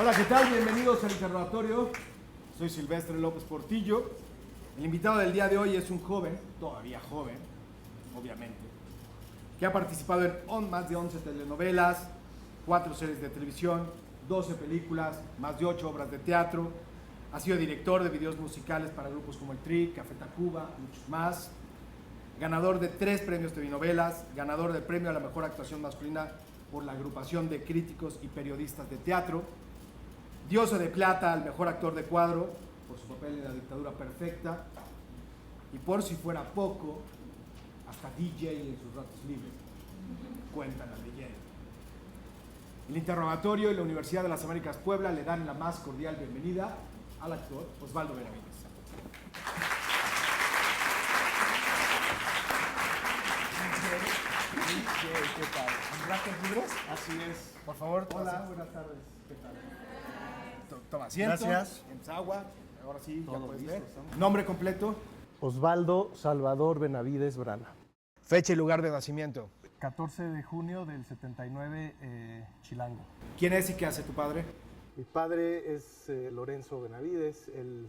Hola, ¿qué tal? Bienvenidos al Interrogatorio. Soy Silvestre López Portillo. El invitado del día de hoy es un joven, todavía joven, obviamente, que ha participado en más de 11 telenovelas, 4 series de televisión, 12 películas, más de 8 obras de teatro. Ha sido director de videos musicales para grupos como El Tri, Café Tacuba, muchos más. Ganador de 3 premios de telenovelas, ganador del premio a la mejor actuación masculina por la agrupación de críticos y periodistas de teatro. Diosa de plata al mejor actor de cuadro por su papel en La Dictadura Perfecta. Y por si fuera poco, hasta DJ en sus ratos libres. Cuentan la leyenda. El Interrogatorio y la Universidad de las Américas Puebla le dan la más cordial bienvenida al actor Osvaldo Benavides. ¿Qué tal? ¿En ratos libres? Así es. Por favor. Hola, buenas tardes. ¿Qué tal? Toma asiento. Gracias. En agua. Ahora sí, ya Todo puedes listo, ver. estamos. Nombre completo. Osvaldo Salvador Benavides Brana. Fecha y lugar de nacimiento. 14 de junio del 79, Chilango. ¿Quién es y qué hace tu padre? Mi padre es Lorenzo Benavides. Él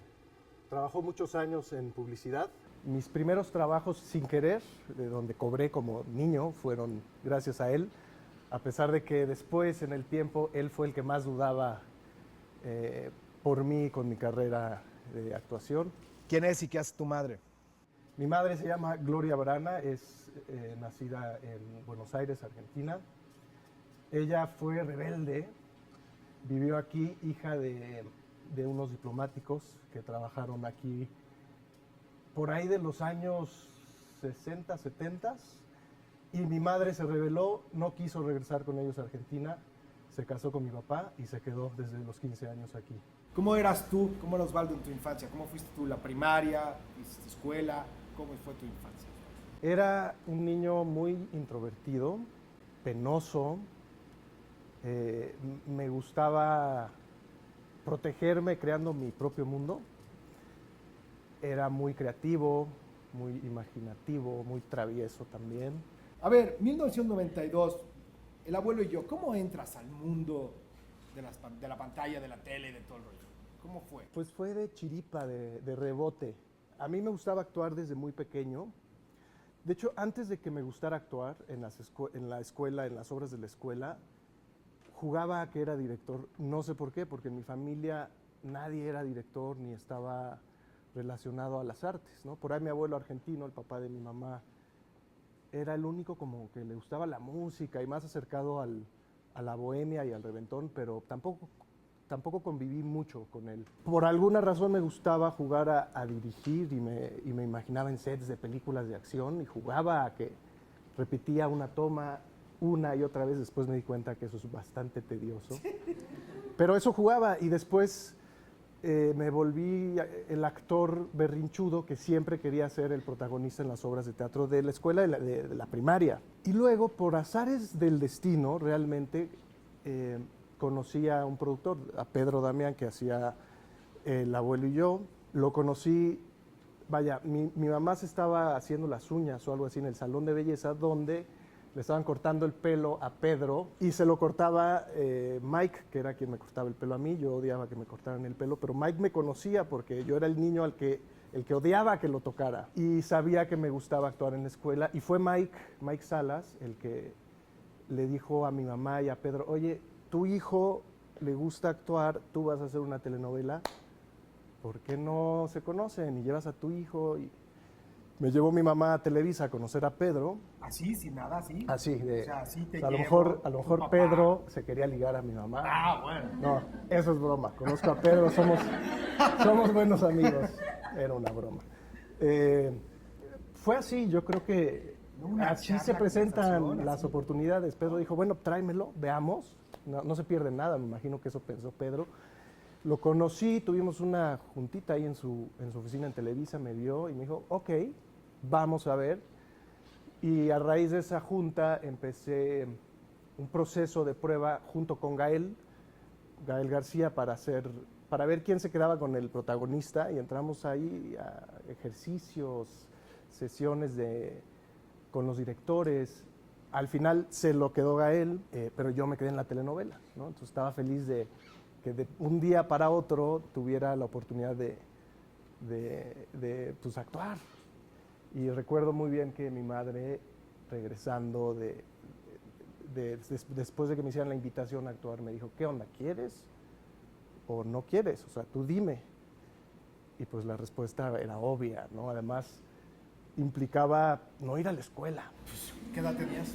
trabajó muchos años en publicidad. Mis primeros trabajos sin querer, de donde cobré como niño, fueron gracias a él. A pesar de que después, en el tiempo, él fue el que más dudaba por mí con mi carrera de actuación. ¿Quién es y qué hace tu madre? Mi madre se llama Gloria Brana, es nacida en Buenos Aires, Argentina. Ella fue rebelde, vivió aquí, hija de unos diplomáticos que trabajaron aquí por ahí de los años 60, 70. Y mi madre se rebeló, no quiso regresar con ellos a Argentina, se casó con mi papá y se quedó desde los 15 años aquí. ¿Cómo eras tú? ¿Cómo era Osvaldo en tu infancia? ¿Cómo fuiste tú? ¿La primaria? ¿Hiciste escuela? ¿Cómo fue tu infancia? Era un niño muy introvertido, penoso, me gustaba protegerme creando mi propio mundo. Era muy creativo, muy imaginativo, muy travieso también. A ver, 1992, el abuelo y yo, ¿cómo entras al mundo de la pantalla, de la tele, de todo el rollo? ¿Cómo fue? Pues fue de chiripa, de rebote. A mí me gustaba actuar desde muy pequeño. De hecho, antes de que me gustara actuar en la escuela, en las obras de la escuela, jugaba a que era director. No sé por qué, porque en mi familia nadie era director ni estaba relacionado a las artes, ¿no? Por ahí mi abuelo argentino, el papá de mi mamá, era el único como que le gustaba la música y más acercado a la bohemia y al reventón, pero tampoco conviví mucho con él. Por alguna razón me gustaba jugar a dirigir y me imaginaba en sets de películas de acción y jugaba a que repetía una toma una y otra vez. Después me di cuenta que eso es bastante tedioso. Pero eso jugaba y después me volví el actor berrinchudo que siempre quería ser el protagonista en las obras de teatro de la escuela de la primaria. Y luego, por azares del destino, realmente conocí a un productor, a Pedro Damián, que hacía El abuelo y yo. Lo conocí, vaya, mi mamá se estaba haciendo las uñas o algo así en el salón de belleza, donde le estaban cortando el pelo a Pedro y se lo cortaba Mike, que era quien me cortaba el pelo a mí. Yo odiaba que me cortaran el pelo, pero Mike me conocía porque yo era el niño el que odiaba que lo tocara y sabía que me gustaba actuar en la escuela. Y fue Mike Salas el que le dijo a mi mamá y a Pedro: oye, tu hijo le gusta actuar, tú vas a hacer una telenovela, ¿por qué no se conocen y llevas a tu hijo? Y me llevó mi mamá a Televisa a conocer a Pedro. ¿Así, sin nada, así? Así, O sea, así te a lo llevo, mejor tu papá. Pedro se quería ligar a mi mamá. Ah, bueno. No, eso es broma. Conozco a Pedro, somos buenos amigos. Era una broma. Fue así, yo creo que Una así charla, se presentan conversación, las así. oportunidades. Pedro dijo: bueno, tráemelo, veamos. No se pierde nada, me imagino que eso pensó Pedro. Lo conocí, tuvimos una juntita ahí en su oficina en Televisa, me vio y me dijo: ok, vamos a ver. Y a raíz de esa junta empecé un proceso de prueba junto con Gael García para ver quién se quedaba con el protagonista, y entramos ahí a ejercicios, sesiones con los directores. Al final se lo quedó Gael, pero yo me quedé en la telenovela, ¿no? Entonces estaba feliz de que de un día para otro tuviera la oportunidad pues, actuar. Y recuerdo muy bien que mi madre, regresando después de que me hicieran la invitación a actuar, me dijo, ¿qué onda? ¿Quieres o no quieres? O sea, tú dime. Y pues la respuesta era obvia, ¿no? Además, implicaba no ir a la escuela. ¿Qué edad tenías?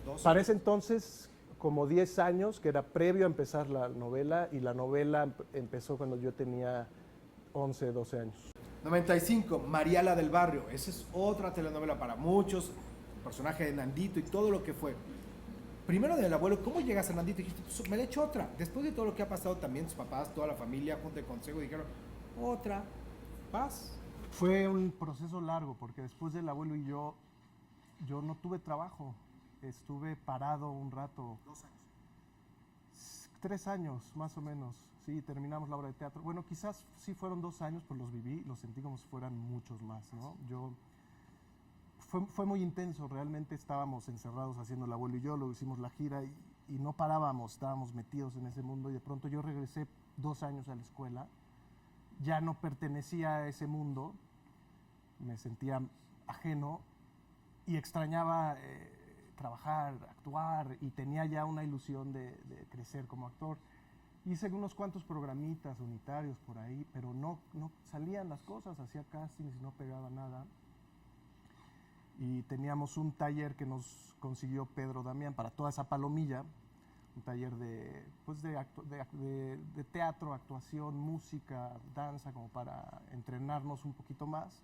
¿12? Para ese entonces, como 10 años, que era previo a empezar la novela, y la novela empezó cuando yo tenía 11, 12 años. 95, Mariala del Barrio. Esa es otra telenovela para muchos, el personaje de Nandito y todo lo que fue. Primero del abuelo, ¿cómo llegas a Nandito? Y dijiste, pues, me le echo otra. Después de todo lo que ha pasado también, tus papás, toda la familia, junta de consejo, dijeron, otra, paz. Fue un proceso largo, porque después del abuelo y yo no tuve trabajo. Estuve parado un rato. 2 años. 3 años, más o menos. Sí, terminamos la obra de teatro. Bueno, quizás sí fueron 2 años, pues los viví, los sentí como si fueran muchos más, ¿no? Fue muy intenso, realmente estábamos encerrados haciendo el abuelo y yo, luego hicimos la gira y no parábamos, estábamos metidos en ese mundo y de pronto yo regresé 2 años a la escuela, ya no pertenecía a ese mundo, me sentía ajeno y extrañaba trabajar, actuar y tenía ya una ilusión de crecer como actor. Hice unos cuantos programitas unitarios por ahí, pero no salían las cosas, hacía castings y no pegaba nada. Y teníamos un taller que nos consiguió Pedro Damián para toda esa palomilla, un taller de teatro, actuación, música, danza, como para entrenarnos un poquito más.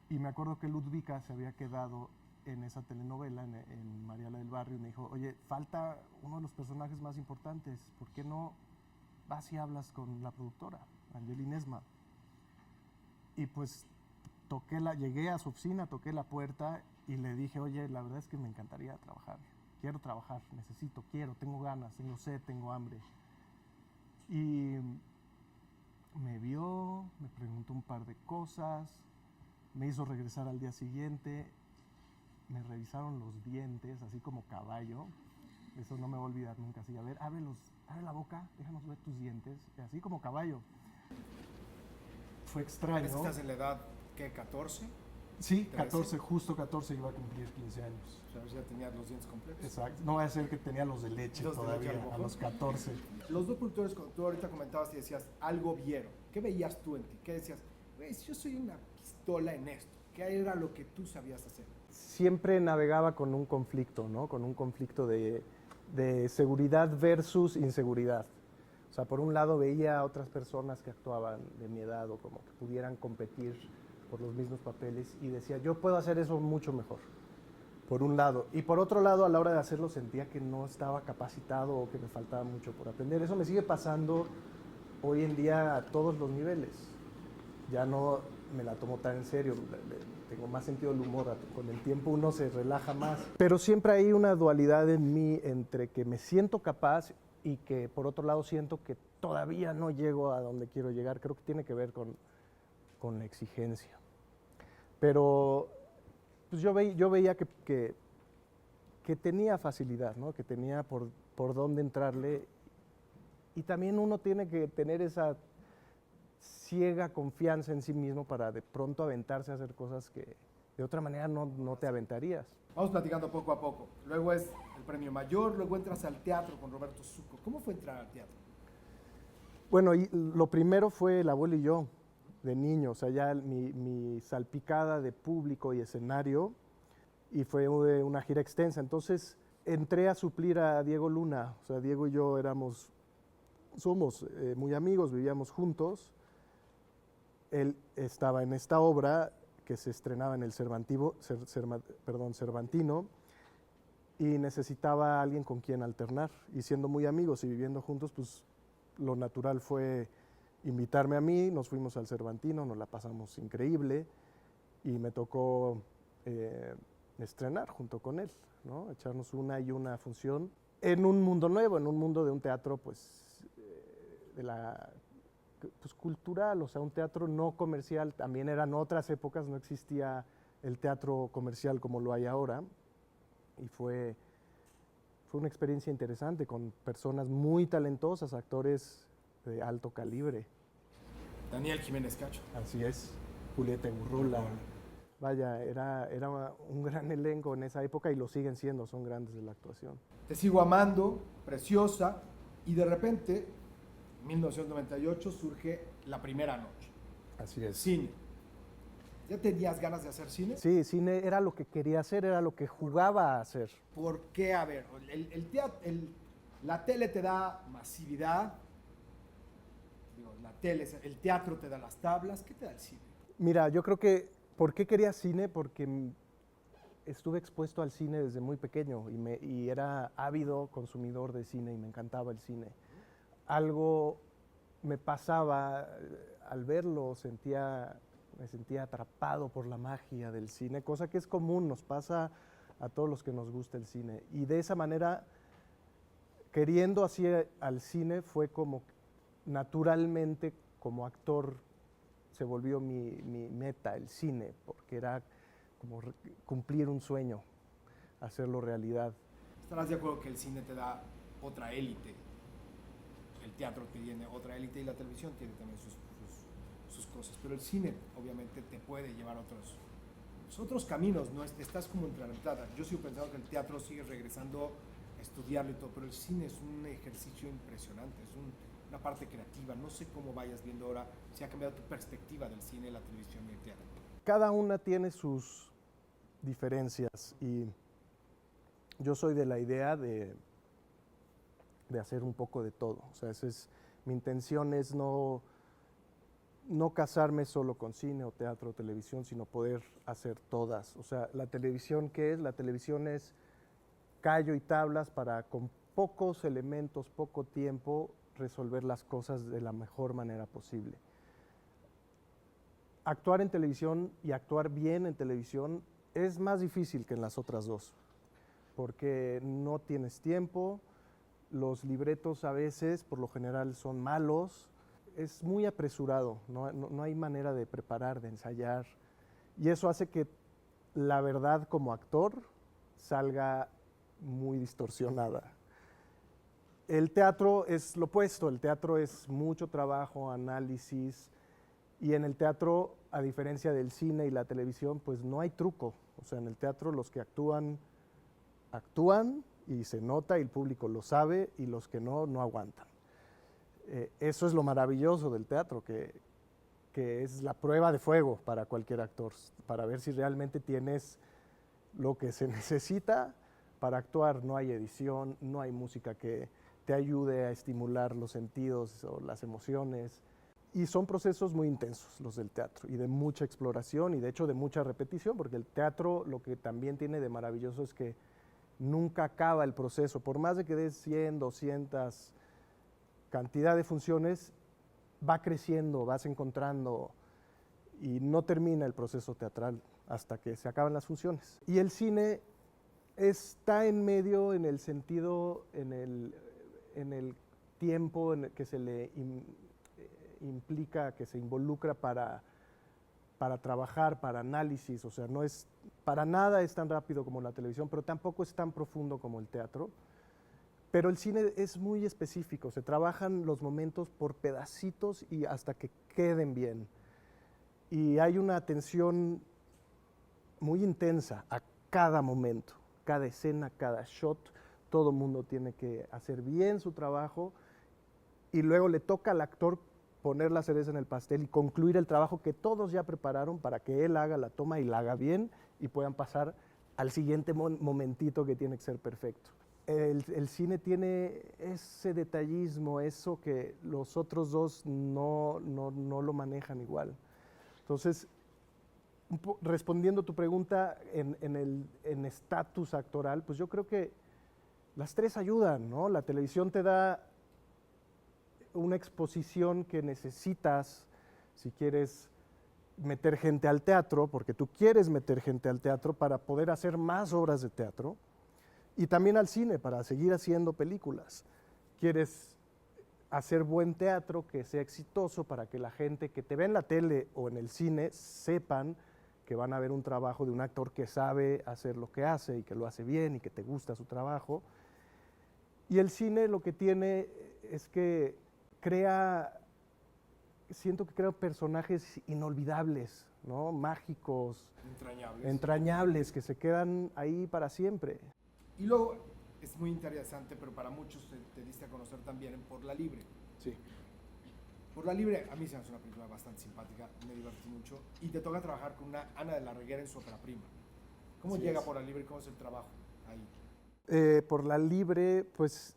Y me acuerdo que Ludvika se había quedado en esa telenovela, en Mariala del Barrio, y me dijo, oye, falta uno de los personajes más importantes, ¿por qué no vas y hablas con la productora, Angelina Esma? Y pues llegué a su oficina, toqué la puerta y le dije, oye, la verdad es que me encantaría trabajar, quiero trabajar, tengo ganas, tengo sed, tengo hambre. Y me vio, me preguntó un par de cosas, me hizo regresar al día siguiente, me revisaron los dientes, así como caballo, eso no me voy a olvidar nunca, así, a ver, abre la boca, déjanos ver tus dientes, así como caballo. Fue extraño. ¿Estás en la edad, qué, 14? Sí, 13. 14, justo 14 iba a cumplir 15 años. O sea, ya tenías los dientes completos. Exacto, no va a ser que tenía los de leche Los de todavía, leche, a lo a mejor. los 14. Los dos productores, como tú ahorita comentabas y decías, algo vieron. ¿Qué veías tú en ti? ¿Qué decías? Pues yo soy una pistola en esto. ¿Qué era lo que tú sabías hacer? Siempre navegaba con un conflicto, ¿no? Con un conflicto de seguridad versus inseguridad. O sea, por un lado veía a otras personas que actuaban de mi edad o como que pudieran competir por los mismos papeles y decía, yo puedo hacer eso mucho mejor, por un lado. Y por otro lado, a la hora de hacerlo sentía que no estaba capacitado o que me faltaba mucho por aprender. Eso me sigue pasando hoy en día a todos los niveles. Ya no me la tomo tan en serio, tengo más sentido del humor, con el tiempo uno se relaja más. Pero siempre hay una dualidad en mí entre que me siento capaz y que por otro lado siento que todavía no llego a donde quiero llegar. Creo que tiene que ver con la exigencia. Pero pues yo veía que tenía facilidad, ¿no? Que tenía por dónde entrarle. Y también uno tiene que tener esa ciega confianza en sí mismo para de pronto aventarse a hacer cosas que de otra manera no te aventarías. Vamos platicando poco a poco. Luego es el premio mayor, luego entras al teatro con Roberto Zucco. ¿Cómo fue entrar al teatro? Bueno, y lo primero fue el abuelo y yo, de niño, o sea, ya mi salpicada de público y escenario, y fue una gira extensa. Entonces entré a suplir a Diego Luna, o sea, Diego y yo somos muy amigos, vivíamos juntos. Él estaba en esta obra que se estrenaba en el Cervantino, y necesitaba a alguien con quien alternar. Y siendo muy amigos y viviendo juntos, pues lo natural fue invitarme a mí, nos fuimos al Cervantino, nos la pasamos increíble y me tocó estrenar junto con él, ¿no? Echarnos una y una función en un mundo nuevo, en un mundo de un teatro pues cultural, o sea, un teatro no comercial. También eran otras épocas, no existía el teatro comercial como lo hay ahora, y fue fue una experiencia interesante con personas muy talentosas, actores de alto calibre. Daniel Jiménez Cacho. Así es, Julieta Gurrola. Vaya, era un gran elenco en esa época y lo siguen siendo, son grandes de la actuación. Te sigo amando, preciosa, y de repente, en 1998, surge La Primera Noche. Así es. Cine. ¿Ya tenías ganas de hacer cine? Sí, cine era lo que quería hacer, era lo que jugaba a hacer. ¿Por qué? A ver, la tele te da masividad, digo, el teatro te da las tablas, ¿qué te da el cine? Mira, yo creo que, ¿por qué quería cine? Porque estuve expuesto al cine desde muy pequeño y era ávido consumidor de cine y me encantaba el cine. Algo me pasaba al verlo, me sentía atrapado por la magia del cine, cosa que es común, nos pasa a todos los que nos gusta el cine. Y de esa manera, queriendo así al cine, fue como naturalmente como actor se volvió mi meta, el cine, porque era como cumplir un sueño, hacerlo realidad. ¿Estarás de acuerdo que el cine te da otra élite? El teatro tiene otra élite y la televisión tiene también sus cosas, pero el cine obviamente te puede llevar a otros caminos, ¿no? Estás como entre la mitad. Yo sigo pensando que el teatro sigue regresando a estudiarlo y todo, pero el cine es un ejercicio impresionante, es una parte creativa. No sé cómo vayas viendo ahora, si ha cambiado tu perspectiva del cine, la televisión y el teatro. Cada una tiene sus diferencias y yo soy de la idea de hacer un poco de todo. O sea, mi intención es no casarme solo con cine o teatro o televisión, sino poder hacer todas. O sea, la televisión, ¿qué es? La televisión es callo y tablas para con pocos elementos, poco tiempo, resolver las cosas de la mejor manera posible. Actuar en televisión y actuar bien en televisión es más difícil que en las otras dos, porque no tienes tiempo, los libretos a veces, por lo general, son malos, es muy apresurado, no hay manera de preparar, de ensayar, y eso hace que la verdad como actor salga muy distorsionada. El teatro es lo opuesto, el teatro es mucho trabajo, análisis, y en el teatro, a diferencia del cine y la televisión, pues no hay truco. O sea, en el teatro los que actúan y se nota y el público lo sabe y los que no aguantan. Eso es lo maravilloso del teatro, que es la prueba de fuego para cualquier actor, para ver si realmente tienes lo que se necesita para actuar. No hay edición, no hay música que te ayude a estimular los sentidos o las emociones. Y son procesos muy intensos los del teatro y de mucha exploración y de hecho de mucha repetición, porque el teatro lo que también tiene de maravilloso es que nunca acaba el proceso. Por más de que des 100, 200 cantidad de funciones, va creciendo, vas encontrando y no termina el proceso teatral hasta que se acaban las funciones. Y el cine está en medio en el sentido, en el tiempo en el que se le implica, que se involucra para trabajar, para análisis. O sea, no es, para nada es tan rápido como la televisión, pero tampoco es tan profundo como el teatro. Pero el cine es muy específico, se trabajan los momentos por pedacitos y hasta que queden bien. Y hay una atención muy intensa a cada momento, cada escena, cada shot. Todo el mundo tiene que hacer bien su trabajo y luego le toca al actor poner la cereza en el pastel y concluir el trabajo que todos ya prepararon para que él haga la toma y la haga bien y puedan pasar al siguiente momentito que tiene que ser perfecto. El cine tiene ese detallismo, eso que los otros dos no lo manejan igual. Entonces, respondiendo a tu pregunta en estatus actoral, pues yo creo que las tres ayudan, ¿no? La televisión te da una exposición que necesitas si quieres meter gente al teatro, porque tú quieres meter gente al teatro para poder hacer más obras de teatro, y también al cine para seguir haciendo películas. Quieres hacer buen teatro, que sea exitoso para que la gente que te ve en la tele o en el cine sepan que van a ver un trabajo de un actor que sabe hacer lo que hace y que lo hace bien y que te gusta su trabajo. Y el cine lo que tiene es que siento que crea personajes inolvidables, ¿no? Mágicos, entrañables, que se quedan ahí para siempre. Y luego, es muy interesante, pero para muchos te diste a conocer también en Por la Libre. Sí. Por la Libre, a mí se me hace una película bastante simpática, me divertí mucho, y te toca trabajar con una Ana de la Reguera en su ópera prima. ¿Cómo llega Por la Libre y cómo es el trabajo ahí? Por la Libre, pues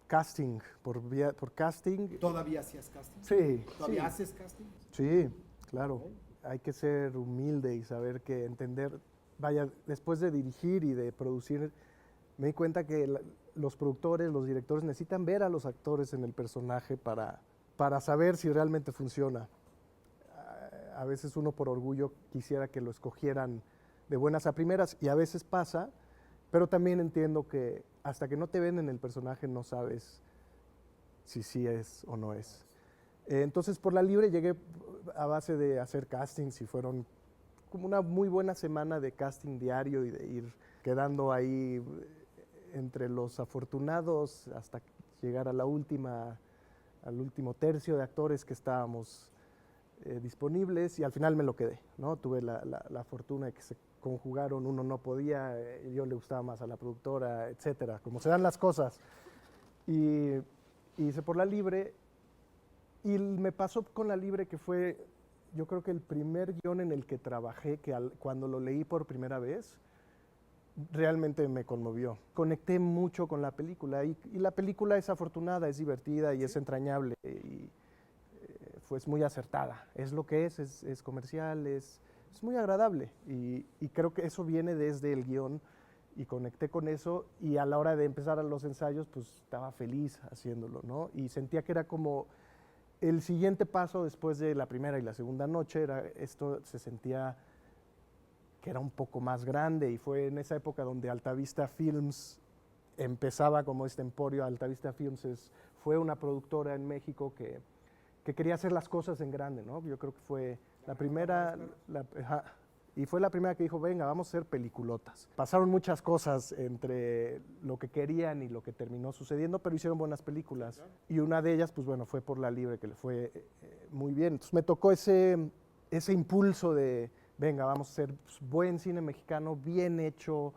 casting, por casting. ¿Todavía hacías casting? Sí. ¿Todavía haces casting? Sí, claro. Hay que ser humilde y saber que entender, vaya, después de dirigir y de producir, me di cuenta que los productores, los directores necesitan ver a los actores en el personaje para saber si realmente funciona. A veces uno por orgullo quisiera que lo escogieran de buenas a primeras y a veces pasa, pero también entiendo que hasta que no te ven en el personaje no sabes si sí es o no es. Entonces por la Libre llegué a base de hacer castings y fueron como una muy buena semana de casting diario y de ir quedando ahí entre los afortunados hasta llegar a al último tercio de actores que estábamos disponibles y al final me lo quedé, ¿no? Tuve la fortuna de que se conjugaron, uno no podía, yo le gustaba más a la productora, etcétera, como se dan las cosas. Y hice Por la Libre y me pasó con la Libre que fue, yo creo que el primer guión en el que trabajé, que cuando lo leí por primera vez, realmente me conmovió. Conecté mucho con la película y la película es afortunada, es divertida y es entrañable y fue muy acertada. Es lo que es comercial, es muy agradable y creo que eso viene desde el guión y conecté con eso y a la hora de empezar a los ensayos pues estaba feliz haciéndolo, ¿no? Y sentía que era como el siguiente paso después de la primera y la segunda noche, esto se sentía que era un poco más grande y fue en esa época donde Altavista Films empezaba como este emporio. Altavista Films fue una productora en México que quería hacer las cosas en grande, ¿no? Yo creo que fue la primera, y fue la primera que dijo, venga, vamos a hacer peliculotas. Pasaron muchas cosas entre lo que querían y lo que terminó sucediendo, pero hicieron buenas películas. Y una de ellas, pues bueno, fue Por la Libre, que le fue muy bien. Entonces me tocó ese impulso de, venga, vamos a hacer buen cine mexicano, bien hecho,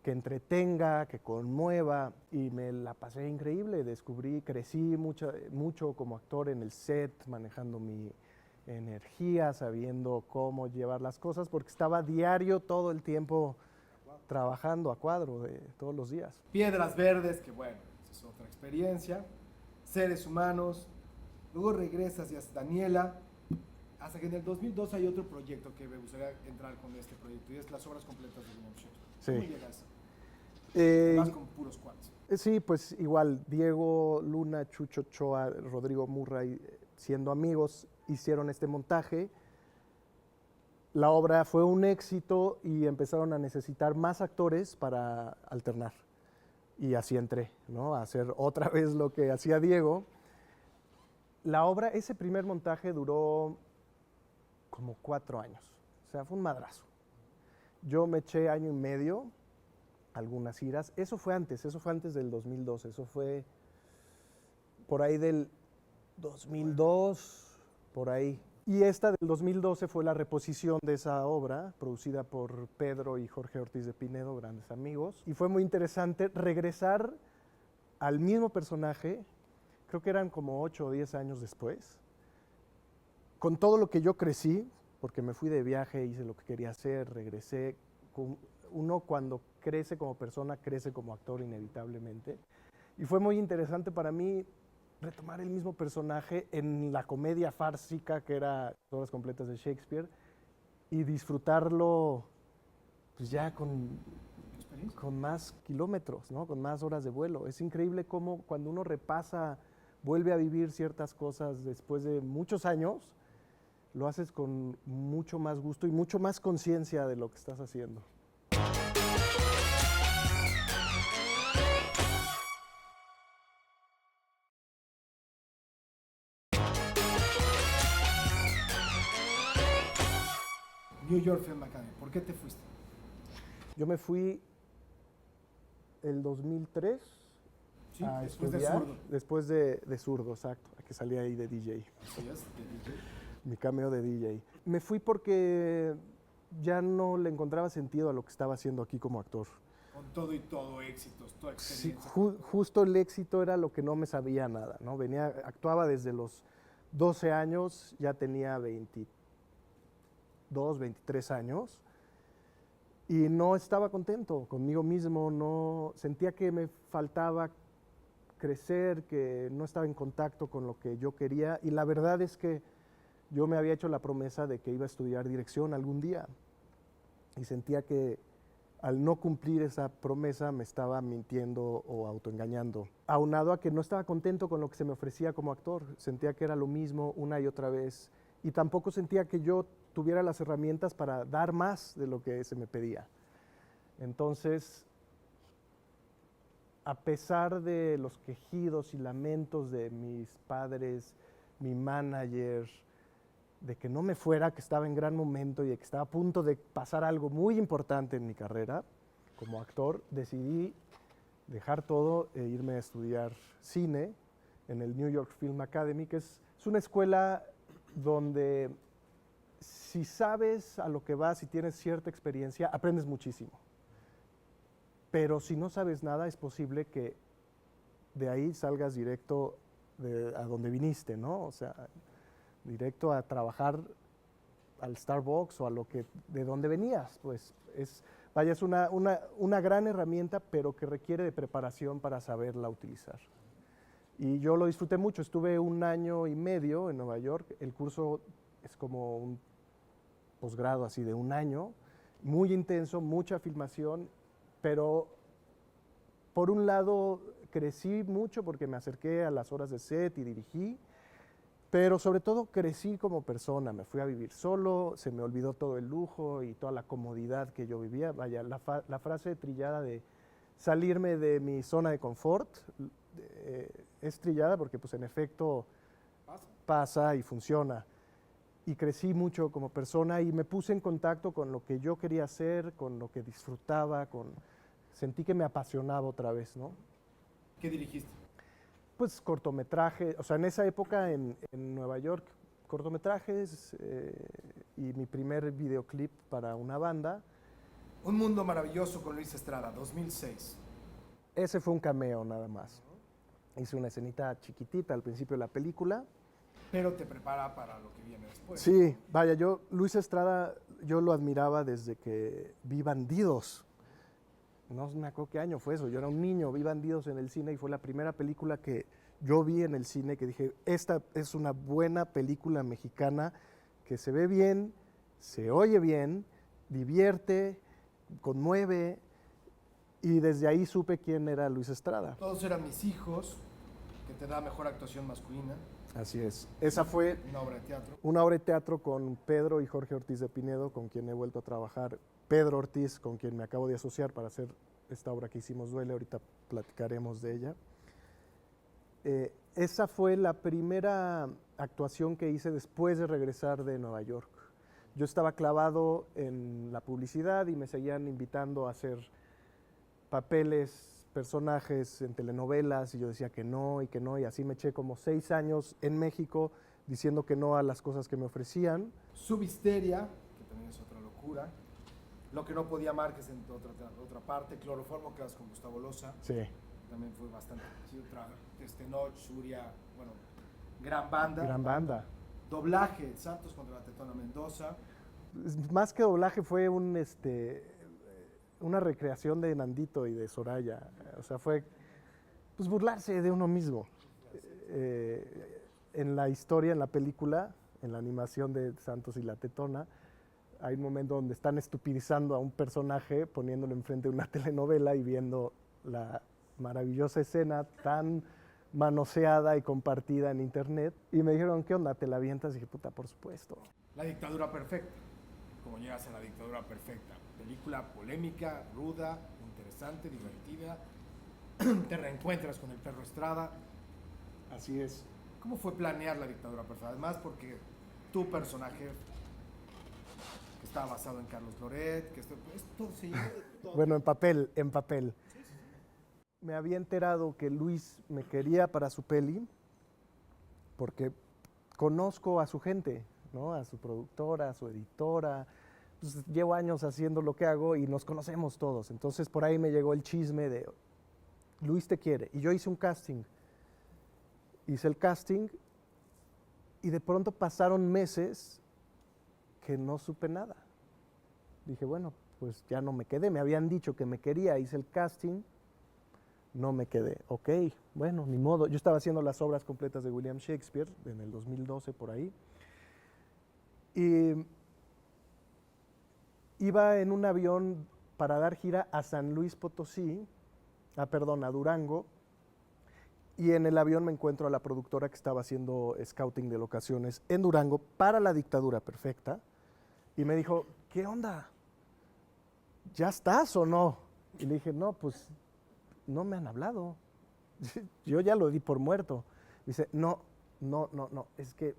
que entretenga, que conmueva, y me la pasé increíble, crecí mucho como actor en el set, manejando mi energía, sabiendo cómo llevar las cosas, porque estaba diario todo el tiempo trabajando a cuadro todos los días. Piedras Verdes, que bueno, es otra experiencia, Seres Humanos, luego regresas y haces Daniela, hasta que en el 2002 hay otro proyecto que me gustaría entrar con este proyecto, y es Las Obras Completas de William Shakespeare. ¿Cómo llegas? Además con puros cuates. Sí, pues igual, Diego Luna, Chucho Ochoa, Rodrigo Murray, siendo amigos, hicieron este montaje. La obra fue un éxito y empezaron a necesitar más actores para alternar. Y así entré, ¿no? A hacer otra vez lo que hacía Diego. La obra, ese primer montaje duró como 4 años. O sea, fue un madrazo. Yo me eché 1 año y medio, algunas giras. Eso fue antes del 2012. Eso fue por ahí del 2002, por ahí. Y esta del 2012 fue la reposición de esa obra, producida por Pedro y Jorge Ortiz de Pinedo, grandes amigos. Y fue muy interesante regresar al mismo personaje, creo que eran como 8 o 10 años después, con todo lo que yo crecí, porque me fui de viaje, hice lo que quería hacer, regresé. Uno cuando crece como persona, crece como actor inevitablemente. Y fue muy interesante para mí retomar el mismo personaje en la comedia fársica que era Las Obras Completas de Shakespeare y disfrutarlo pues ya con más kilómetros, ¿no? Con más horas de vuelo. Es increíble cómo cuando uno repasa, vuelve a vivir ciertas cosas después de muchos años, lo haces con mucho más gusto y mucho más conciencia de lo que estás haciendo. New York Film Academy, ¿por qué te fuiste? Yo me fui el 2003. Sí, a después de estudiar. Zurdo. Después de Zurdo, exacto, que salía ahí de DJ. Así es, de DJ. Mi cameo de DJ. Me fui porque ya no le encontraba sentido a lo que estaba haciendo aquí como actor. Con todo y todo, éxitos, toda Sí, experiencia. justo el éxito era lo que no me sabía nada, ¿no? Actuaba desde los 12 años, ya tenía 22, 23 años y no estaba contento conmigo mismo, no sentía que me faltaba crecer, que no estaba en contacto con lo que yo quería y la verdad es que yo me había hecho la promesa de que iba a estudiar dirección algún día y sentía que al no cumplir esa promesa me estaba mintiendo o autoengañando. Aunado a que no estaba contento con lo que se me ofrecía como actor, sentía que era lo mismo una y otra vez y tampoco sentía que yo tuviera las herramientas para dar más de lo que se me pedía. Entonces, a pesar de los quejidos y lamentos de mis padres, mi manager, de que no me fuera, que estaba en gran momento y de que estaba a punto de pasar algo muy importante en mi carrera como actor, decidí dejar todo e irme a estudiar cine en el New York Film Academy, que es una escuela donde si sabes a lo que vas y tienes cierta experiencia, aprendes muchísimo. Pero si no sabes nada, es posible que de ahí salgas directo a donde viniste, ¿no? O sea, directo a trabajar al Starbucks o a lo que de donde venías, pues es una gran herramienta, pero que requiere de preparación para saberla utilizar. Y yo lo disfruté mucho, estuve 1 año y medio en Nueva York, el curso es como un posgrado así de 1 año, muy intenso, mucha filmación, pero por un lado crecí mucho porque me acerqué a las horas de set y dirigí, pero sobre todo crecí como persona, me fui a vivir solo, se me olvidó todo el lujo y toda la comodidad que yo vivía. Vaya, la frase trillada de salirme de mi zona de confort es trillada porque pues en efecto pasa y funciona. Y crecí mucho como persona y me puse en contacto con lo que yo quería hacer, con lo que disfrutaba, sentí que me apasionaba otra vez, ¿no? ¿Qué dirigiste? Pues cortometraje, o sea, en esa época en Nueva York, cortometrajes y mi primer videoclip para una banda. Un mundo maravilloso con Luis Estrada, 2006. Ese fue un cameo nada más. Hice una escenita chiquitita al principio de la película. Pero te prepara para lo que viene después. Sí, vaya, Luis Estrada, yo lo admiraba desde que vi Bandidos. No me acuerdo qué año fue eso, yo era un niño, vi Bandidos en el cine y fue la primera película que yo vi en el cine que dije, esta es una buena película mexicana que se ve bien, se oye bien, divierte, conmueve y desde ahí supe quién era Luis Estrada. Todos eran mis hijos, que te da mejor actuación masculina. Así es. Esa fue una obra de teatro. Una obra de teatro con Pedro y Jorge Ortiz de Pinedo, con quien he vuelto a trabajar. Pedro Ortiz, con quien me acabo de asociar para hacer esta obra que hicimos Duele, ahorita platicaremos de ella. Esa fue la primera actuación que hice después de regresar de Nueva York. Yo estaba clavado en la publicidad y me seguían invitando a hacer papeles, personajes en telenovelas y yo decía que no y así me eché como 6 años en México diciendo que no a las cosas que me ofrecían. Subhisteria, que también es otra locura. Lo que no podía Márquez en otra parte. Cloroformo, que con Gustavo Loza. Sí. También fue bastante chido. Noche, Suria, bueno, gran banda. Gran banda. Doblaje, Santos contra la Tetona Mendoza. Más que doblaje fue una recreación de Nandito y de Soraya. O sea, fue pues burlarse de uno mismo. En la historia, en la película, en la animación de Santos y la Tetona, hay un momento donde están estupidizando a un personaje, poniéndolo enfrente de una telenovela y viendo la maravillosa escena tan manoseada y compartida en internet. Y me dijeron, ¿qué onda? ¿Te la avientas? Y dije, puta, por supuesto. La dictadura perfecta. Como llegas a la dictadura perfecta. Película polémica, ruda, interesante, divertida. Te reencuentras con el perro Estrada. Así es. ¿Cómo fue planear la dictadura perfecta? Además, porque tu personaje, que estaba basado en Carlos Loret, que esto se llevó todo. Bueno, en papel. me había enterado que Luis me quería para su peli porque conozco a su gente, ¿no? A su productora, a su editora. Pues, llevo años haciendo lo que hago y nos conocemos todos. Entonces por ahí me llegó el chisme de Luis te quiere. Y yo hice un casting. Hice el casting y de pronto pasaron meses que no supe nada. Dije, bueno, pues ya no me quedé. Me habían dicho que me quería, hice el casting, no me quedé. Ok, bueno, ni modo. Yo estaba haciendo las obras completas de William Shakespeare en el 2012 por ahí. Y iba en un avión para dar gira a San Luis Potosí, a Durango, y en el avión me encuentro a la productora que estaba haciendo scouting de locaciones en Durango para La Dictadura Perfecta, y me dijo, ¿qué onda? ¿Ya estás o no? Y le dije, no, pues no me han hablado. Yo ya lo di por muerto. Dice, no, es que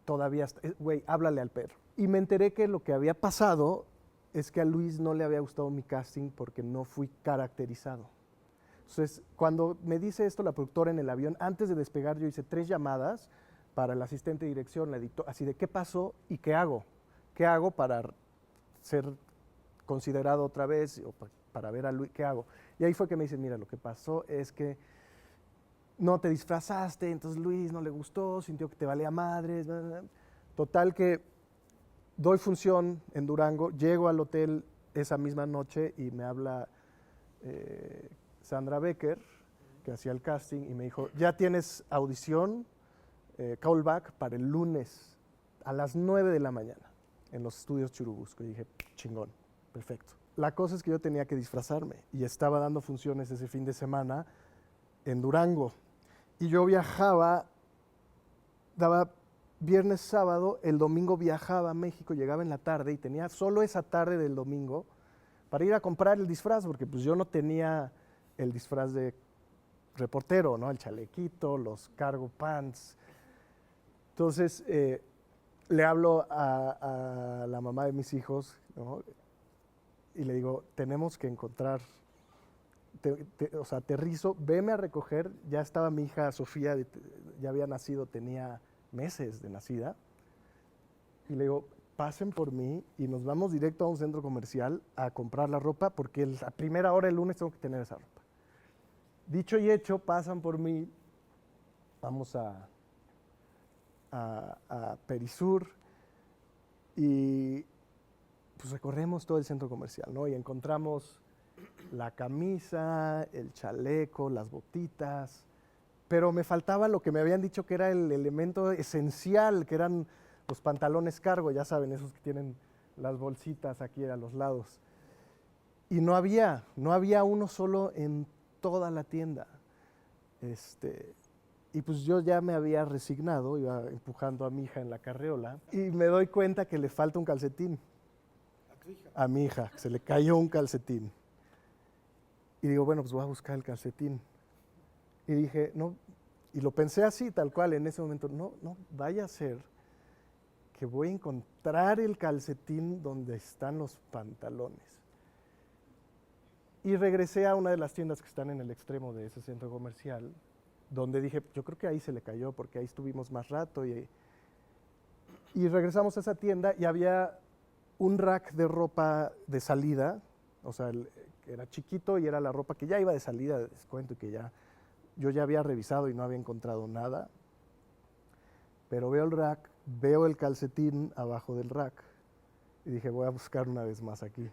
todavía, güey, háblale al perro. Y me enteré que lo que había pasado es que a Luis no le había gustado mi casting porque no fui caracterizado. Entonces, cuando me dice esto la productora en el avión, antes de despegar yo hice 3 llamadas para el asistente de dirección, la editora, así de qué pasó y qué hago. ¿Qué hago para ser considerado otra vez o para ver a Luis? ¿Qué hago? Y ahí fue que me dicen, mira, lo que pasó es que no te disfrazaste, entonces Luis no le gustó, sintió que te valía madres. Bla, bla. Total que doy función en Durango, llego al hotel esa misma noche y me habla Sandra Becker, que hacía el casting, y me dijo, ya tienes audición, callback para el lunes a las 9 de la mañana en los estudios Churubusco. Y dije, chingón, perfecto. La cosa es que yo tenía que disfrazarme y estaba dando funciones ese fin de semana en Durango. Y yo viajaba, daba viernes, sábado, el domingo viajaba a México, llegaba en la tarde y tenía solo esa tarde del domingo para ir a comprar el disfraz, porque pues yo no tenía el disfraz de reportero, ¿no? El chalequito, los cargo pants. Entonces le hablo a la mamá de mis hijos, ¿no? Y le digo, tenemos que encontrar, o sea, aterrizo, veme a recoger. Ya estaba mi hija Sofía, ya había nacido, tenía meses de nacida. Y le digo, pasen por mí y nos vamos directo a un centro comercial a comprar la ropa, porque a primera hora el lunes tengo que tener esa ropa. Dicho y hecho, pasan por mí, vamos a Perisur y pues recorremos todo el centro comercial, ¿no? Y encontramos la camisa, el chaleco, las botitas, pero me faltaba lo que me habían dicho que era el elemento esencial, que eran los pantalones cargo, ya saben, esos que tienen las bolsitas aquí a los lados. Y no había uno solo en toda la tienda. Y pues yo ya me había resignado, iba empujando a mi hija en la carriola y me doy cuenta que le falta un calcetín. ¿A tu hija? A mi hija, se le cayó un calcetín. Y digo, bueno, pues voy a buscar el calcetín. Y dije, no, y lo pensé así, tal cual, en ese momento, no vaya a ser que voy a encontrar el calcetín donde están los pantalones. Y regresé a una de las tiendas que están en el extremo de ese centro comercial, donde dije, yo creo que ahí se le cayó, porque ahí estuvimos más rato. Y regresamos a esa tienda y había un rack de ropa de salida, o sea, era chiquito y era la ropa que ya iba de salida de descuento y que yo ya había revisado y no había encontrado nada. Pero veo el rack, veo el calcetín abajo del rack y dije, voy a buscar una vez más aquí.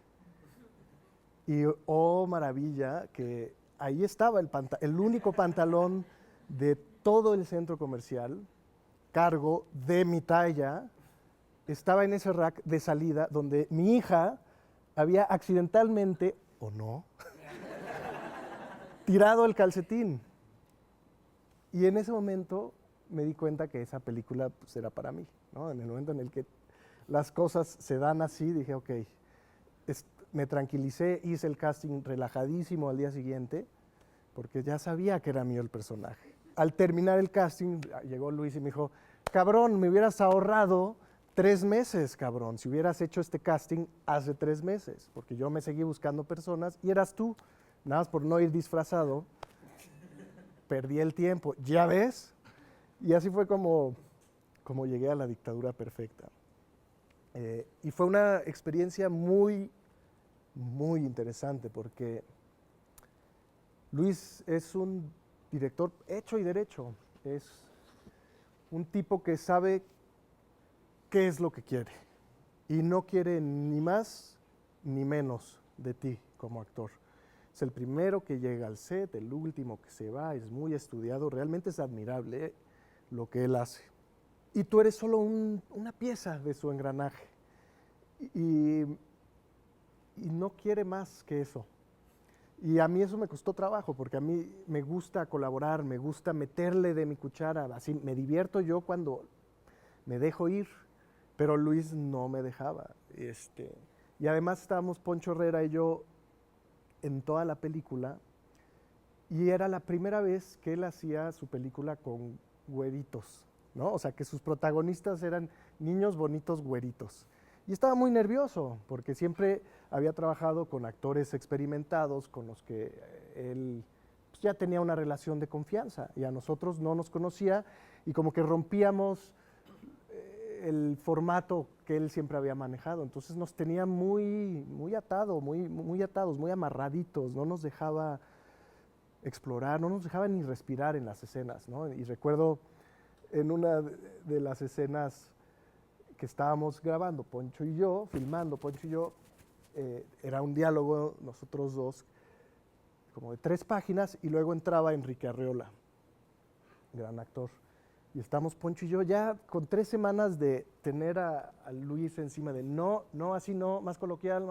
Y oh maravilla, que ahí estaba el único pantalón de todo el centro comercial, cargo de mi talla, estaba en ese rack de salida donde mi hija había accidentalmente, o no, tirado el calcetín. Y en ese momento me di cuenta que esa película pues, era para mí, ¿no? En el momento en el que las cosas se dan así, dije, ok, me tranquilicé, hice el casting relajadísimo al día siguiente, porque ya sabía que era mío el personaje. Al terminar el casting, llegó Luis y me dijo, cabrón, me hubieras ahorrado 3 meses, cabrón, si hubieras hecho este casting hace 3 meses, porque yo me seguí buscando personas y eras tú. nada más por no ir disfrazado, perdí el tiempo, ¿ya ves? Y así fue como llegué a la dictadura perfecta. Y fue una experiencia muy, muy interesante porque Luis es un director hecho y derecho, es un tipo que sabe qué es lo que quiere y no quiere ni más ni menos de ti como actor. Es el primero que llega al set, el último que se va, es muy estudiado, realmente es admirable lo que él hace. Y tú eres solo una pieza de su engranaje y no quiere más que eso. Y a mí eso me costó trabajo, porque a mí me gusta colaborar, me gusta meterle de mi cuchara, así me divierto yo cuando me dejo ir, pero Luis no me dejaba. Y además estábamos Poncho Herrera y yo en toda la película, y era la primera vez que él hacía su película con güeritos, ¿no? O sea, que sus protagonistas eran niños bonitos güeritos. Y estaba muy nervioso, porque siempre había trabajado con actores experimentados, con los que él pues, ya tenía una relación de confianza, y a nosotros no nos conocía, y como que rompíamos el formato que él siempre había manejado. Entonces nos tenía muy atados, muy amarraditos, no nos dejaba explorar, no nos dejaba ni respirar en las escenas, ¿no? Y recuerdo en una de las escenas que estábamos grabando, Poncho y yo, filmando Poncho y yo, era un diálogo, nosotros dos, como de 3 páginas, y luego entraba Enrique Arreola, gran actor. Y estamos Poncho y yo ya con 3 semanas de tener a Luis encima de no, así no, más coloquial,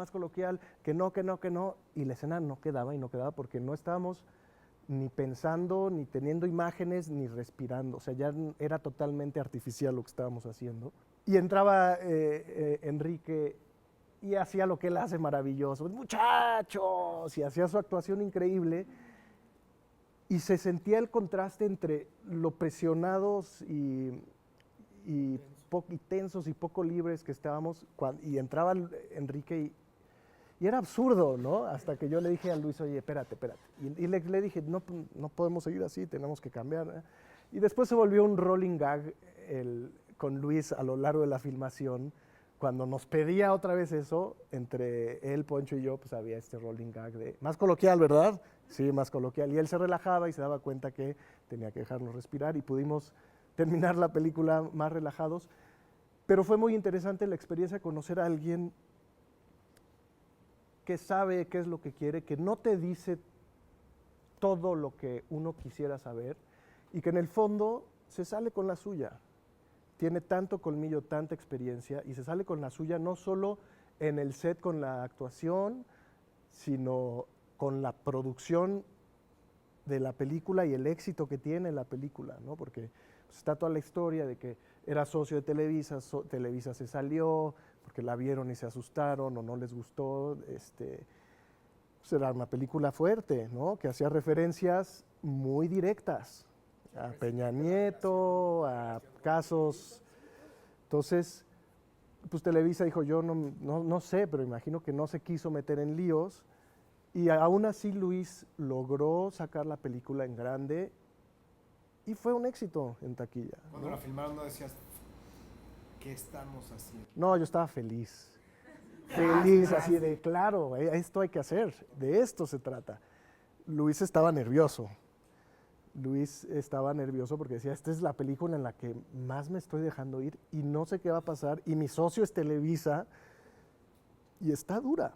que no, y la escena no quedaba porque no estábamos ni pensando, ni teniendo imágenes, ni respirando. O sea, ya era totalmente artificial lo que estábamos haciendo. Y entraba Enrique y hacía lo que él hace maravilloso, muchachos, y hacía su actuación increíble. Y se sentía el contraste entre lo presionados y tensos y poco libres que estábamos, y entraba Enrique y era absurdo, ¿no? Hasta que yo le dije a Luis, oye, espérate. Y le dije, no podemos seguir así, tenemos que cambiar, ¿eh? Y después se volvió un rolling gag con Luis a lo largo de la filmación. Cuando nos pedía otra vez eso, entre él, Poncho y yo, pues había este rolling gag de, más coloquial, ¿verdad? Sí, más coloquial. Y él se relajaba y se daba cuenta que tenía que dejarnos respirar y pudimos terminar la película más relajados. Pero fue muy interesante la experiencia de conocer a alguien que sabe qué es lo que quiere, que no te dice todo lo que uno quisiera saber y que en el fondo se sale con la suya. Tiene tanto colmillo, tanta experiencia y se sale con la suya no solo en el set con la actuación, sino con la producción de la película y el éxito que tiene la película, ¿no? Porque pues, está toda la historia de que era socio de Televisa, Televisa se salió porque la vieron y se asustaron o no les gustó. Pues era una película fuerte, ¿no? Que hacía referencias muy directas a Peña Nieto, a casos. Entonces, pues Televisa dijo, yo no sé, pero imagino que no se quiso meter en líos. Y aún así Luis logró sacar la película en grande y fue un éxito en taquilla. Cuando la filmaron no decías, ¿qué estamos haciendo? No, yo estaba feliz. Feliz, así de, claro, esto hay que hacer, de esto se trata. Luis estaba nervioso. Luis estaba nervioso porque decía, esta es la película en la que más me estoy dejando ir y no sé qué va a pasar. Y mi socio es Televisa y está dura.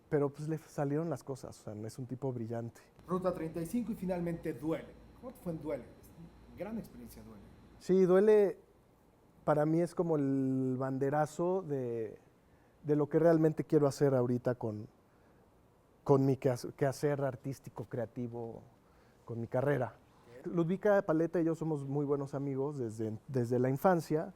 Pero pues le salieron las cosas, o sea, es un tipo brillante. Ruta 35 y finalmente Duele. ¿Cómo te fue en Duele? Gran experiencia Duele. Sí, Duele para mí es como el banderazo de lo que realmente quiero hacer ahorita con mi quehacer artístico, creativo, con mi carrera. Ludvika Paleta y yo somos muy buenos amigos desde la infancia.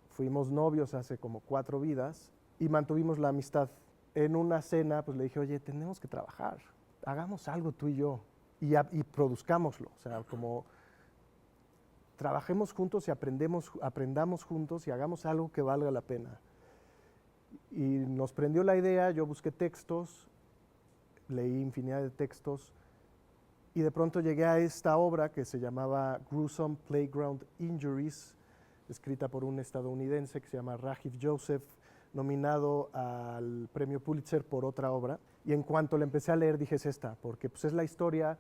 Fuimos novios hace como 4 vidas y mantuvimos la amistad. En una cena, pues le dije, oye, tenemos que trabajar, hagamos algo tú y yo y produzcámoslo. O sea, como trabajemos juntos y aprendamos juntos y hagamos algo que valga la pena. Y nos prendió la idea, yo busqué textos, leí infinidad de textos y de pronto llegué a esta obra que se llamaba Gruesome Playground Injuries, escrita por un estadounidense que se llama Rajiv Joseph, nominado al premio Pulitzer por otra obra. Y en cuanto la empecé a leer dije es esta, porque pues, es la historia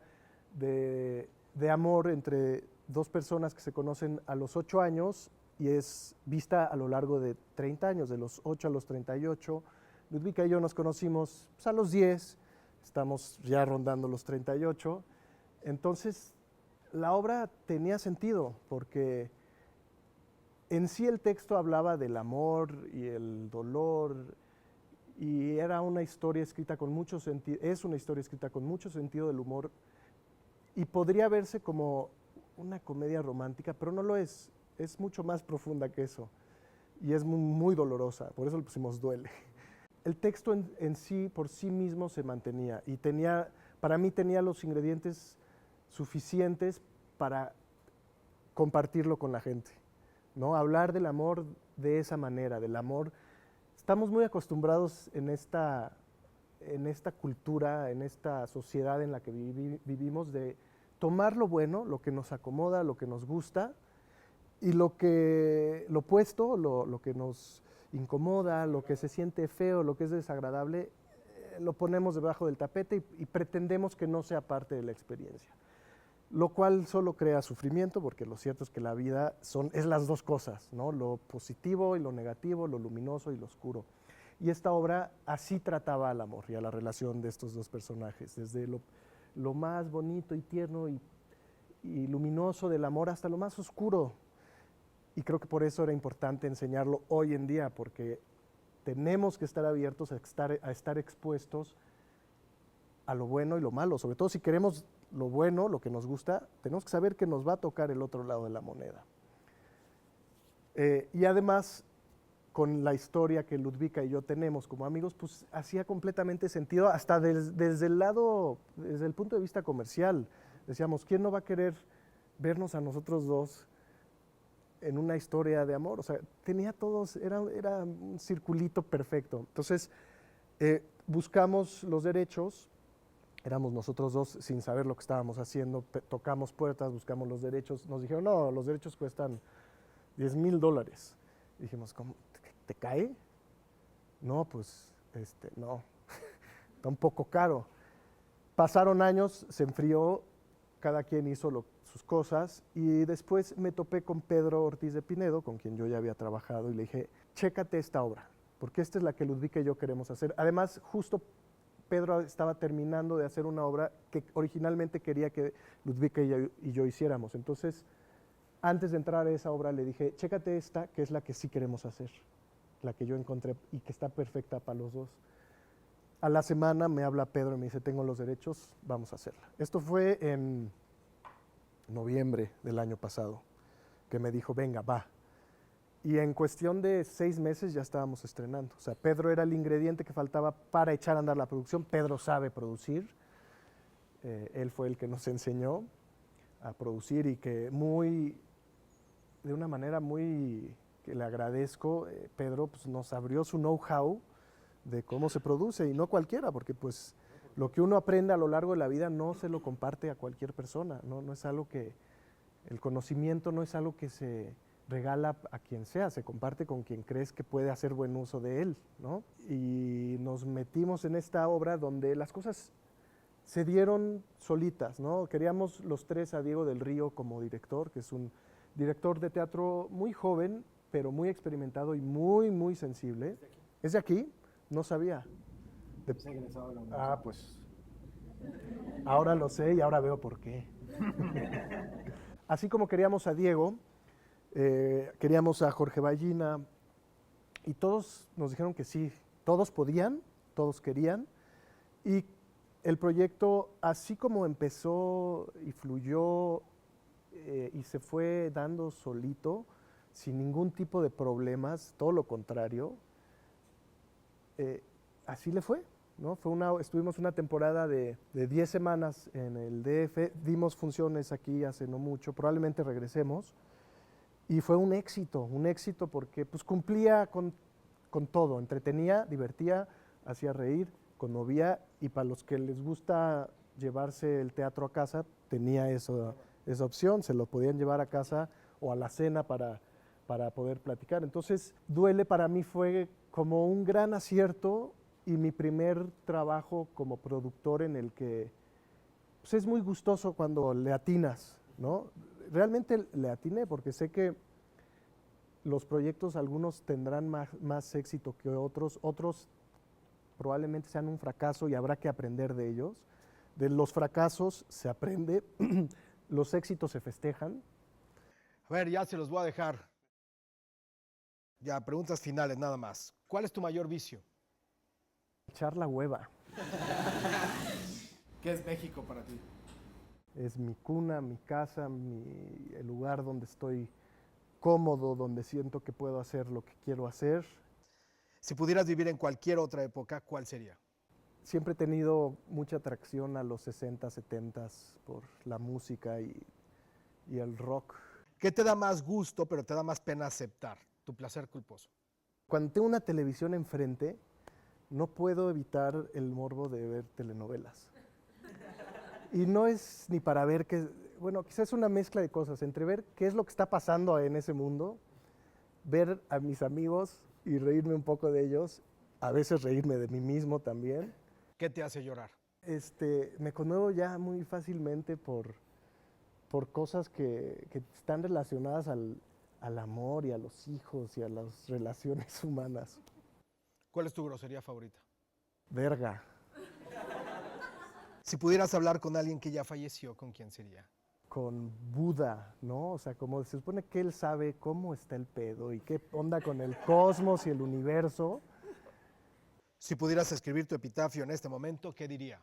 de amor entre dos personas que se conocen a los 8 años y es vista a lo largo de 30 años, de los 8 a los 38. Ludwika y yo nos conocimos pues, a los 10, estamos ya rondando los 38. Entonces, la obra tenía sentido, porque en sí el texto hablaba del amor y el dolor, y era una historia escrita con mucho sentido, es una historia escrita con mucho sentido del humor, y podría verse como una comedia romántica, pero no lo es mucho más profunda que eso, y es muy dolorosa, por eso le pusimos duele. El texto en sí, por sí mismo, se mantenía, y para mí tenía los ingredientes suficientes para compartirlo con la gente, ¿no? Hablar del amor de esa manera, del amor. Estamos muy acostumbrados en esta cultura, en esta sociedad en la que vivimos, de tomar lo bueno, lo que nos acomoda, lo que nos gusta, y lo opuesto, lo que nos incomoda, lo que se siente feo, lo que es desagradable, lo ponemos debajo del tapete y pretendemos que no sea parte de la experiencia. Lo cual solo crea sufrimiento, porque lo cierto es que la vida es las dos cosas, ¿no? Lo positivo y lo negativo, lo luminoso y lo oscuro. Y esta obra así trataba al amor y a la relación de estos dos personajes, desde lo más bonito y tierno y luminoso del amor hasta lo más oscuro. Y creo que por eso era importante enseñarlo hoy en día, porque tenemos que estar abiertos a estar expuestos a lo bueno y lo malo, sobre todo si queremos lo bueno, lo que nos gusta, tenemos que saber que nos va a tocar el otro lado de la moneda. Y además, con la historia que Ludwika y yo tenemos como amigos, pues hacía completamente sentido, hasta desde el punto de vista comercial. Decíamos, ¿quién no va a querer vernos a nosotros dos en una historia de amor? O sea, tenía todos, era un circulito perfecto. Entonces, buscamos los derechos. Éramos nosotros dos sin saber lo que estábamos haciendo, tocamos puertas, buscamos los derechos, nos dijeron, no, los derechos cuestan $10,000. Dijimos, ¿cómo? ¿Te cae? No, pues, no, está un poco caro. Pasaron años, se enfrió, cada quien hizo sus cosas, y después me topé con Pedro Ortiz de Pinedo, con quien yo ya había trabajado, y le dije, chécate esta obra, porque esta es la que Ludwika y yo queremos hacer. Además, justo Pedro estaba terminando de hacer una obra que originalmente quería que Ludwika y yo hiciéramos. Entonces, antes de entrar a esa obra le dije, chécate esta, que es la que sí queremos hacer, la que yo encontré y que está perfecta para los dos. A la semana me habla Pedro y me dice, tengo los derechos, vamos a hacerla. Esto fue en noviembre del año pasado, que me dijo, venga, va. Y en cuestión de 6 meses ya estábamos estrenando. O sea, Pedro era el ingrediente que faltaba para echar a andar la producción. Pedro sabe producir. Él fue el que nos enseñó a producir y que de una manera muy que le agradezco, Pedro pues, nos abrió su know-how de cómo se produce, y no cualquiera, porque pues lo que uno aprende a lo largo de la vida no se lo comparte a cualquier persona. No es algo el conocimiento no es algo que se regala a quien sea, se comparte con quien crees que puede hacer buen uso de él, ¿no? Y nos metimos en esta obra donde las cosas se dieron solitas, ¿no? Queríamos los tres a Diego del Río como director, que es un director de teatro muy joven, pero muy experimentado y muy, muy sensible. ¿Es de aquí? No sabía. Pues ahora lo sé y ahora veo por qué. Así como queríamos a Diego, queríamos a Jorge Ballina, y todos nos dijeron que sí, todos podían, todos querían, y el proyecto, así como empezó y fluyó y se fue dando solito, sin ningún tipo de problemas, todo lo contrario, así le fue, ¿no? Estuvimos una temporada de 10 semanas en el DF, dimos funciones aquí hace no mucho, probablemente regresemos. Y fue un éxito porque pues, cumplía con todo, entretenía, divertía, hacía reír, Movía, y para los que les gusta llevarse el teatro a casa, tenía esa opción, se lo podían llevar a casa o a la cena para poder platicar. Entonces, Duele para mí fue como un gran acierto y mi primer trabajo como productor en el que pues, es muy gustoso cuando le atinas, ¿no? Realmente le atiné porque sé que los proyectos, algunos tendrán más éxito que otros probablemente sean un fracaso y habrá que aprender de ellos. De los fracasos se aprende, los éxitos se festejan. A ver, ya se los voy a dejar. Ya, preguntas finales nada más. ¿Cuál es tu mayor vicio? Echar la hueva. ¿Qué es México para ti? Es mi cuna, mi casa, el lugar donde estoy cómodo, donde siento que puedo hacer lo que quiero hacer. Si pudieras vivir en cualquier otra época, ¿cuál sería? Siempre he tenido mucha atracción a los 60, 70 por la música y el rock. ¿Qué te da más gusto, pero te da más pena aceptar? Tu placer culposo. Cuando tengo una televisión enfrente, no puedo evitar el morbo de ver telenovelas. Y no es ni para ver qué, bueno, quizás es una mezcla de cosas, entre ver qué es lo que está pasando en ese mundo, ver a mis amigos y reírme un poco de ellos, a veces reírme de mí mismo también. ¿Qué te hace llorar? Me conmuevo ya muy fácilmente por cosas que están relacionadas al amor y a los hijos y a las relaciones humanas. ¿Cuál es tu grosería favorita? Verga. Si pudieras hablar con alguien que ya falleció, ¿con quién sería? Con Buda, ¿no? O sea, como se supone que él sabe cómo está el pedo y qué onda con el cosmos y el universo. Si pudieras escribir tu epitafio en este momento, ¿qué diría?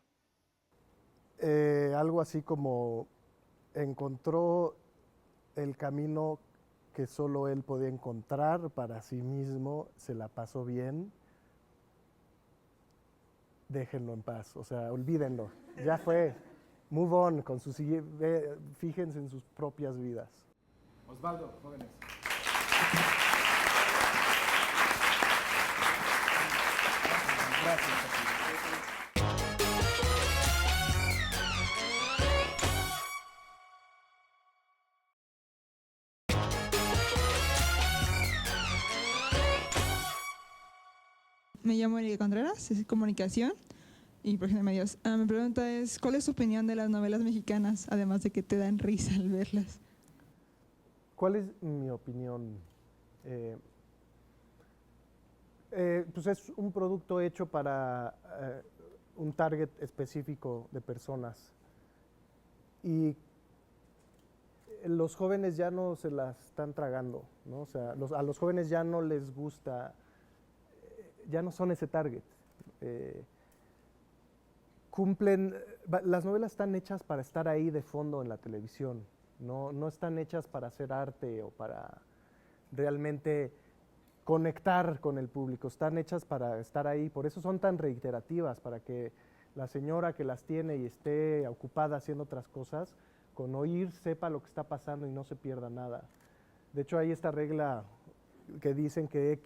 Algo así como encontró el camino que solo él podía encontrar para sí mismo, se la pasó bien, déjenlo en paz, o sea, olvídenlo, ya fue, move on, fíjense en sus propias vidas. Osvaldo, jóvenes. Gracias. Me llamo Erika Contreras, es comunicación y profesión de medios. Mi pregunta es, ¿cuál es tu opinión de las novelas mexicanas, además de que te dan risa al verlas? ¿Cuál es mi opinión? Pues es un producto hecho para un target específico de personas y los jóvenes ya no se las están tragando, ¿no? O sea, a los jóvenes ya no les gusta, ya no son ese target. Las novelas están hechas para estar ahí de fondo en la televisión, no están hechas para hacer arte o para realmente conectar con el público, están hechas para estar ahí, por eso son tan reiterativas, para que la señora que las tiene y esté ocupada haciendo otras cosas, con oír sepa lo que está pasando y no se pierda nada. De hecho, hay esta regla que dicen que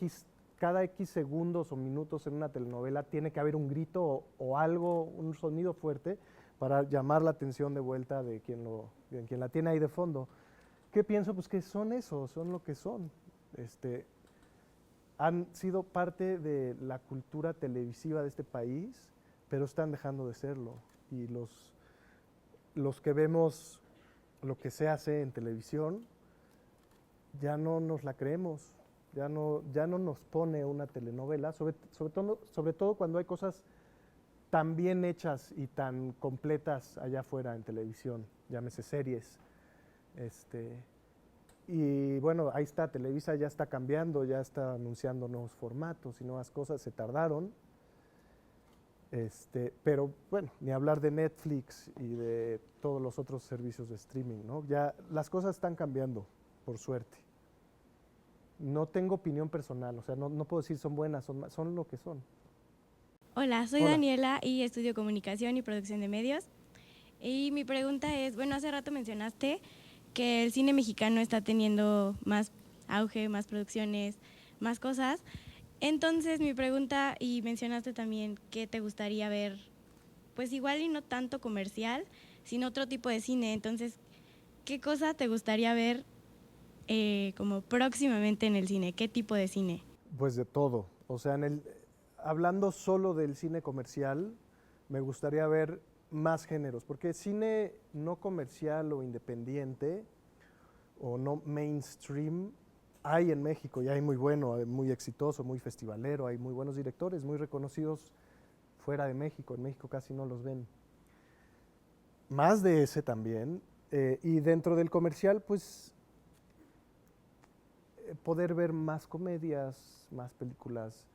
cada X segundos o minutos en una telenovela tiene que haber un grito o algo, un sonido fuerte para llamar la atención de vuelta de quien la tiene ahí de fondo. ¿Qué pienso? Pues que son eso, son lo que son. Han sido parte de la cultura televisiva de este país, pero están dejando de serlo. Y los que vemos lo que se hace en televisión, ya no nos la creemos, ya no nos pone una telenovela, sobre todo cuando hay cosas tan bien hechas y tan completas allá afuera en televisión, llámese series. Y bueno, ahí está, Televisa ya está cambiando, ya está anunciando nuevos formatos y nuevas cosas, se tardaron. Pero bueno, ni hablar de Netflix y de todos los otros servicios de streaming, ¿no? Ya las cosas están cambiando, por suerte. No tengo opinión personal, o sea, no puedo decir son buenas, son lo que son. Hola, soy Hola. Daniela y estudio comunicación y producción de medios. Y mi pregunta es, bueno, hace rato mencionaste que el cine mexicano está teniendo más auge, más producciones, más cosas. Entonces, mi pregunta, y mencionaste también que te gustaría ver, pues igual y no tanto comercial, sino otro tipo de cine. Entonces, ¿qué cosa te gustaría ver como próximamente en el cine? ¿Qué tipo de cine? Pues de todo. O sea, hablando solo del cine comercial, me gustaría ver más géneros, porque cine no comercial o independiente o no mainstream hay en México y hay muy bueno, hay muy exitoso, muy festivalero, hay muy buenos directores, muy reconocidos fuera de México. En México casi no los ven. Más de ese también. Y dentro del comercial, pues poder ver más comedias, más películas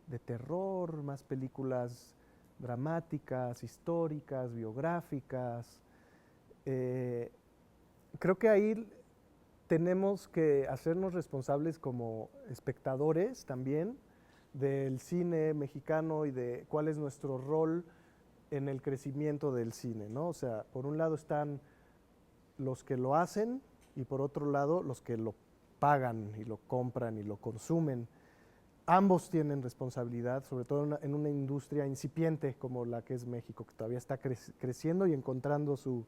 de terror, más películas dramáticas, históricas, biográficas. Creo que ahí tenemos que hacernos responsables como espectadores también del cine mexicano y de cuál es nuestro rol en el crecimiento del cine, ¿no? O sea, por un lado están los que lo hacen y por otro lado los que lo pagan y lo compran y lo consumen. Ambos tienen responsabilidad, sobre todo en una industria incipiente como la que es México, que todavía está creciendo y encontrando su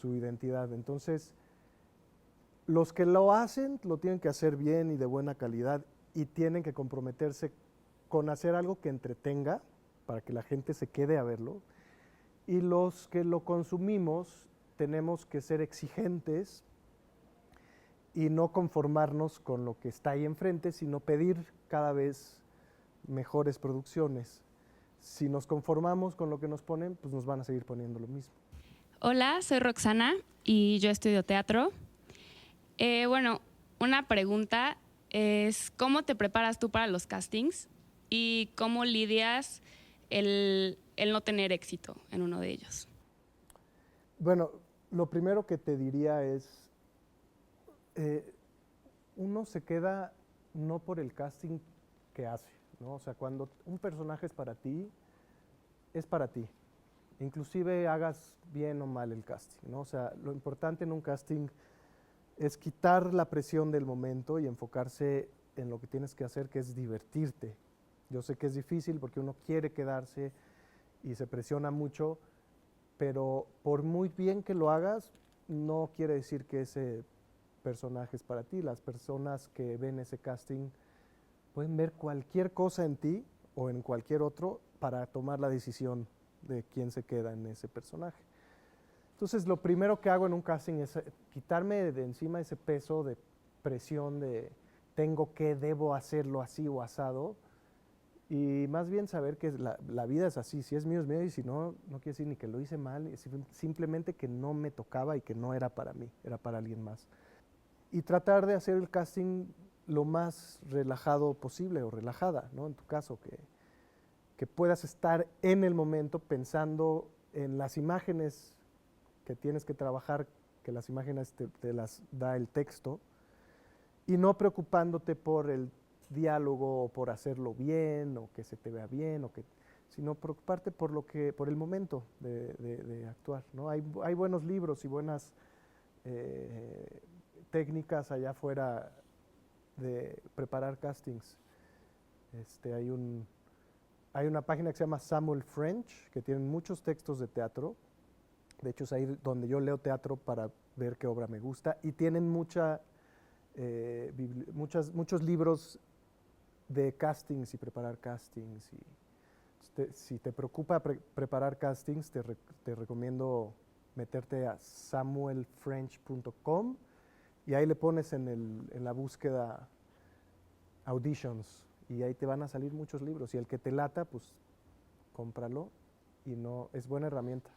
identidad. Entonces, los que lo hacen lo tienen que hacer bien y de buena calidad y tienen que comprometerse con hacer algo que entretenga para que la gente se quede a verlo. Y los que lo consumimos tenemos que ser exigentes y no conformarnos con lo que está ahí enfrente, sino pedir cada vez mejores producciones. Si nos conformamos con lo que nos ponen, pues nos van a seguir poniendo lo mismo. Hola, soy Roxana y yo estudio teatro. Bueno, una pregunta es, ¿cómo te preparas tú para los castings y cómo lidias el no tener éxito en uno de ellos? Bueno, lo primero que te diría es, uno se queda no por el casting que hace, ¿no? O sea, cuando un personaje es para ti. Inclusive hagas bien o mal el casting, ¿no? O sea, lo importante en un casting es quitar la presión del momento y enfocarse en lo que tienes que hacer, que es divertirte. Yo sé que es difícil porque uno quiere quedarse y se presiona mucho, pero por muy bien que lo hagas, no quiere decir que ese personaje es para ti. Las personas que ven ese casting pueden ver cualquier cosa en ti o en cualquier otro para tomar la decisión de quién se queda en ese personaje. Entonces, lo primero que hago en un casting es quitarme de encima ese peso de presión de debo hacerlo así o asado, y más bien saber que la vida es así, si es mío, y si no, no quiere decir ni que lo hice mal, es simplemente que no me tocaba y que no era para mí, era para alguien más. Y tratar de hacer el casting lo más relajado posible o relajada, ¿no? En tu caso, que puedas estar en el momento pensando en las imágenes que tienes que trabajar, que las imágenes te las da el texto, y no preocupándote por el diálogo o por hacerlo bien o que se te vea bien, sino preocuparte por el momento de actuar, ¿no? Hay buenos libros y buenas técnicas allá afuera de preparar castings. Hay una página que se llama Samuel French, que tiene muchos textos de teatro. De hecho, es ahí donde yo leo teatro para ver qué obra me gusta. Y tienen muchos libros de castings y preparar castings. Si te preocupa preparar castings, te recomiendo meterte a samuelfrench.com y ahí le pones en la búsqueda auditions y ahí te van a salir muchos libros. Y el que te lata, pues cómpralo y no es buena herramienta.